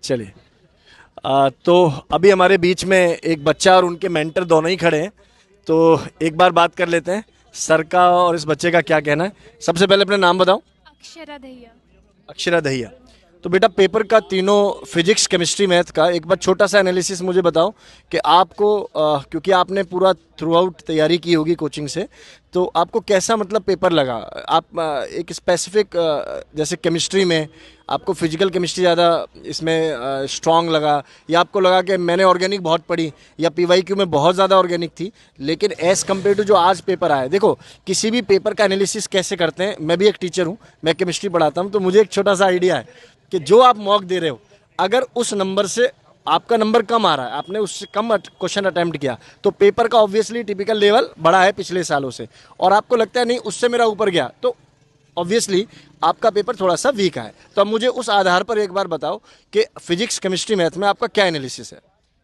चलिए, तो अभी हमारे बीच में एक बच्चा और उनके मेंटर दोनों ही खड़े हैं, तो एक बार बात कर लेते हैं सर का और इस बच्चे का क्या कहना है। सबसे पहले अपना नाम बताओ। अक्षरा दहिया। अक्षरा दहिया। तो बेटा, पेपर का तीनों फिजिक्स, केमिस्ट्री, मैथ का एक बार छोटा सा एनालिसिस मुझे बताओ कि आपको क्योंकि आपने पूरा थ्रू आउट तैयारी की होगी कोचिंग से, तो आपको कैसा मतलब पेपर लगा। आप एक स्पेसिफिक जैसे केमिस्ट्री में आपको फिजिकल केमिस्ट्री ज़्यादा इसमें स्ट्रांग लगा, या आपको लगा कि मैंने ऑर्गेनिक बहुत पढ़ी, या पीवाईक्यू में बहुत ज़्यादा ऑर्गेनिक थी, लेकिन एज़ कम्पेयर टू जो आज पेपर आया। देखो, किसी भी पेपर का एनालिसिस कैसे करते हैं, मैं भी एक टीचर हूँ, मैं केमिस्ट्री पढ़ाता हूँ, तो मुझे एक छोटा सा आइडिया है कि जो आप मॉक दे रहे हो, अगर उस नंबर से आपका नंबर कम आ रहा है, आपने उससे कम क्वेश्चन अटेम्प्ट किया, तो पेपर का ऑब्वियसली टिपिकल लेवल बढ़ा है पिछले सालों से, और आपको लगता है नहीं उससे मेरा ऊपर गया, तो ऑब्वियसली आपका पेपर थोड़ा सा वीक है। तो अब मुझे उस आधार पर एक बार बताओ कि फिजिक्स, केमिस्ट्री, मैथ में आपका क्या एनालिसिस है।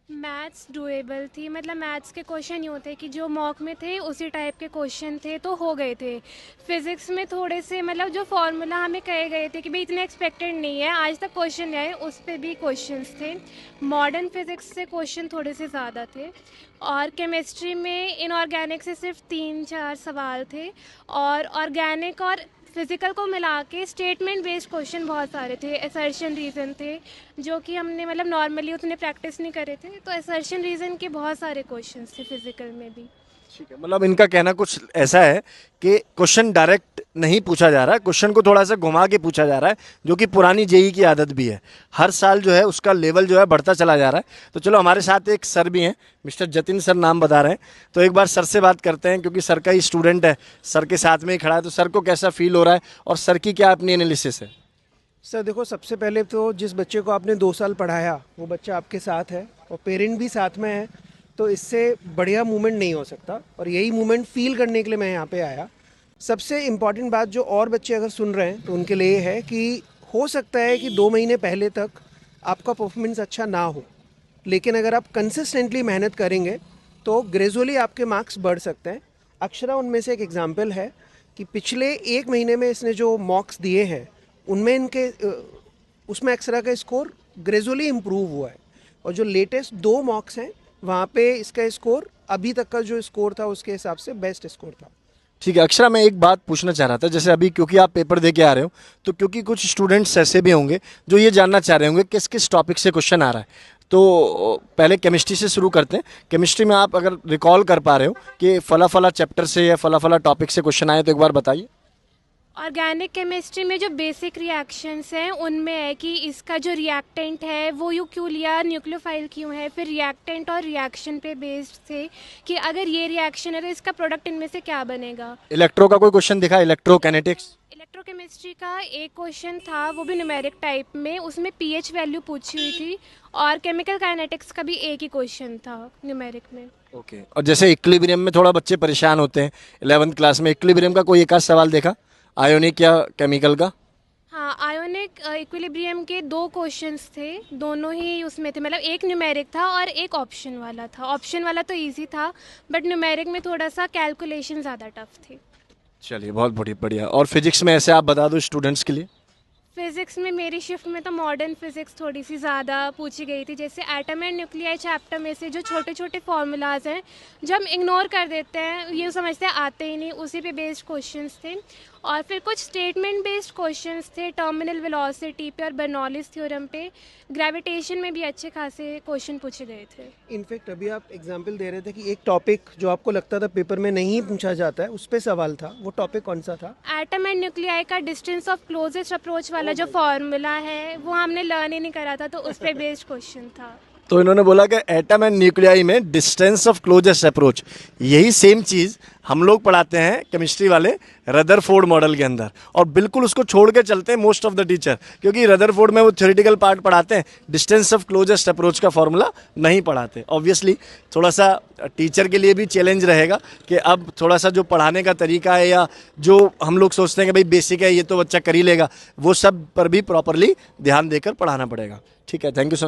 मैथ्स डुएबल थी, मतलब मैथ्स के क्वेश्चन यूँ थे कि जो मॉक में थे उसी टाइप के क्वेश्चन थे, तो हो गए थे। फिज़िक्स में थोड़े से मतलब जो फॉर्मूला हमें कहे गए थे कि भाई इतने एक्सपेक्टेड नहीं है, आज तक क्वेश्चन आए उस पर भी क्वेश्चंस थे। मॉडर्न फिज़िक्स से क्वेश्चन थोड़े से ज़्यादा थे, और केमिस्ट्री में इनऑर्गेनिक से सिर्फ 3-4 सवाल थे, और ऑर्गेनिक और फिज़िकल को मिला के स्टेटमेंट बेस्ड क्वेश्चन बहुत सारे थे, असर्शन रीज़न थे, जो कि हमने मतलब नॉर्मली उतने प्रैक्टिस नहीं करे थे, तो असर्शन रीज़न के बहुत सारे क्वेश्चंस थे फिज़िकल में भी। ठीक है, मतलब इनका कहना कुछ ऐसा है कि क्वेश्चन डायरेक्ट नहीं पूछा जा रहा है, क्वेश्चन को थोड़ा सा घुमा के पूछा जा रहा है, जो कि पुरानी जेई की आदत भी है। हर साल जो है उसका लेवल जो है बढ़ता चला जा रहा है। तो चलो, हमारे साथ एक सर भी हैं, मिस्टर जतिन सर नाम बता रहे हैं, तो एक बार सर से बात करते हैं, क्योंकि सर का ही स्टूडेंट है, सर के साथ में ही खड़ा है। तो सर को कैसा फील हो रहा है, और सर की क्या अपनी एनालिसिस है। सर देखो, सबसे पहले तो जिस बच्चे को आपने 2 साल पढ़ाया वो बच्चा आपके साथ है और पेरेंट भी साथ में है, तो इससे बढ़िया मूवमेंट नहीं हो सकता, और यही मूवमेंट फील करने के लिए मैं यहाँ पे आया। सबसे इम्पॉर्टेंट बात जो और बच्चे अगर सुन रहे हैं तो उनके लिए ये है कि हो सकता है कि 2 महीने पहले तक आपका परफॉर्मेंस अच्छा ना हो, लेकिन अगर आप कंसिस्टेंटली मेहनत करेंगे तो ग्रेजुअली आपके मार्क्स बढ़ सकते हैं। अक्षरा उनमें से एक एग्जाम्पल है कि पिछले 1 महीने में इसने जो मॉक्स दिए हैं उनमें उसमें अक्षरा का स्कोर ग्रेजुअली इम्प्रूव हुआ है, और जो लेटेस्ट 2 मॉक्स हैं वहाँ पे इसका स्कोर अभी तक का जो स्कोर था उसके हिसाब से बेस्ट स्कोर था। ठीक है अक्षरा, मैं एक बात पूछना चाह रहा था, जैसे अभी क्योंकि आप पेपर दे के आ रहे हो, तो क्योंकि कुछ स्टूडेंट्स ऐसे भी होंगे जो ये जानना चाह रहे होंगे किस किस टॉपिक से क्वेश्चन आ रहा है। तो पहले केमिस्ट्री से शुरू करते हैं। केमिस्ट्री में आप अगर रिकॉल कर पा रहे हो कि फला फला चैप्टर से या फला फला टॉपिक से क्वेश्चन आए, तो एक बार बताइए। ऑर्गेनिक केमिस्ट्री में जो बेसिक रिएक्शंस हैं उनमें है कि इसका जो रिएक्टेंट है वो यू क्यों लिया, न्यूक्लियोफाइल क्यों है, फिर रिएक्टेंट और रिएक्शन पे बेस्ड थे कि अगर ये रिएक्शन है तो इसका प्रोडक्ट इनमें से क्या बनेगा। इलेक्ट्रो का कोई क्वेश्चन दिखा, इलेक्ट्रोकाइनेटिक्स। इलेक्ट्रोकेमिस्ट्री का एक क्वेश्चन था, वो भी न्यूमेरिक टाइप में, उसमें पीएच वैल्यू पूछी हुई थी, और केमिकल काइनेटिक्स का भी एक ही क्वेश्चन था न्यूमेरिक में। ओके, और जैसे इक्विलिब्रियम में थोड़ा बच्चे परेशान होते हैं 11th क्लास में, इक्विलिब्रियम का कोई एक आध सवाल देखा, आयोनिक या केमिकल का। हाँ, आयोनिक इक्विलिब्रियम के 2 क्वेश्चंस थे, दोनों ही उसमें थे, मतलब एक न्यूमेरिक था और एक ऑप्शन वाला था। ऑप्शन वाला तो इजी था, बट न्यूमेरिक में थोड़ा सा कैलकुलेशन ज़्यादा टफ थी। चलिए, बहुत बढ़िया बढ़िया। और फिजिक्स में ऐसे आप बता दो स्टूडेंट्स के लिए। फिज़िक्स में मेरी शिफ्ट में तो मॉडर्न फिज़िक्स थोड़ी सी ज़्यादा पूछी गई थी, जैसे एटम एंड न्यूक्लियाई चैप्टर में से जो छोटे छोटे फार्मूलाज हैं जो हम इग्नोर कर देते हैं, ये समझते हैं आते ही नहीं, उसी पे बेस्ड क्वेश्चंस थे। और फिर कुछ स्टेटमेंट बेस्ड क्वेश्चंस थे, टर्मिनल वेलोसिटी पे और बर्नौलीज थ्योरम पे। ग्रेविटेशन में भी अच्छे खासे क्वेश्चन पूछे गए थे। इनफैक्ट अभी आप एग्जाम्पल दे रहे थे कि एक टॉपिक जो आपको लगता था पेपर में नहीं पूछा जाता है उस पर सवाल था, वो टॉपिक कौन सा था? एटम एंड न्यूक्लियाई का डिस्टेंस ऑफ क्लोजेस्ट अप्रोच वाला जो फार्मूला है वो हमने लर्न ही नहीं करा था, तो उस पर बेस्ड क्वेश्चन था। तो इन्होंने बोला कि एटम एंड न्यूक्लियाई में डिस्टेंस ऑफ क्लोजेस्ट अप्रोच, यही सेम चीज़ हम लोग पढ़ाते हैं केमिस्ट्री वाले रदरफोर्ड मॉडल के अंदर, और बिल्कुल उसको छोड़ के चलते हैं मोस्ट ऑफ द टीचर, क्योंकि रदरफोर्ड में वो थ्योरेटिकल पार्ट पढ़ाते हैं, डिस्टेंस ऑफ क्लोजेस्ट अप्रोच का फॉर्मूला नहीं पढ़ाते। ऑब्वियसली थोड़ा सा टीचर के लिए भी चैलेंज रहेगा कि अब थोड़ा सा जो पढ़ाने का तरीका है, या जो हम लोग सोचते हैं कि भाई बेसिक है ये तो बच्चा कर ही लेगा, वो सब पर भी प्रॉपरली ध्यान देकर पढ़ाना पड़ेगा। ठीक है, थैंक यू सर।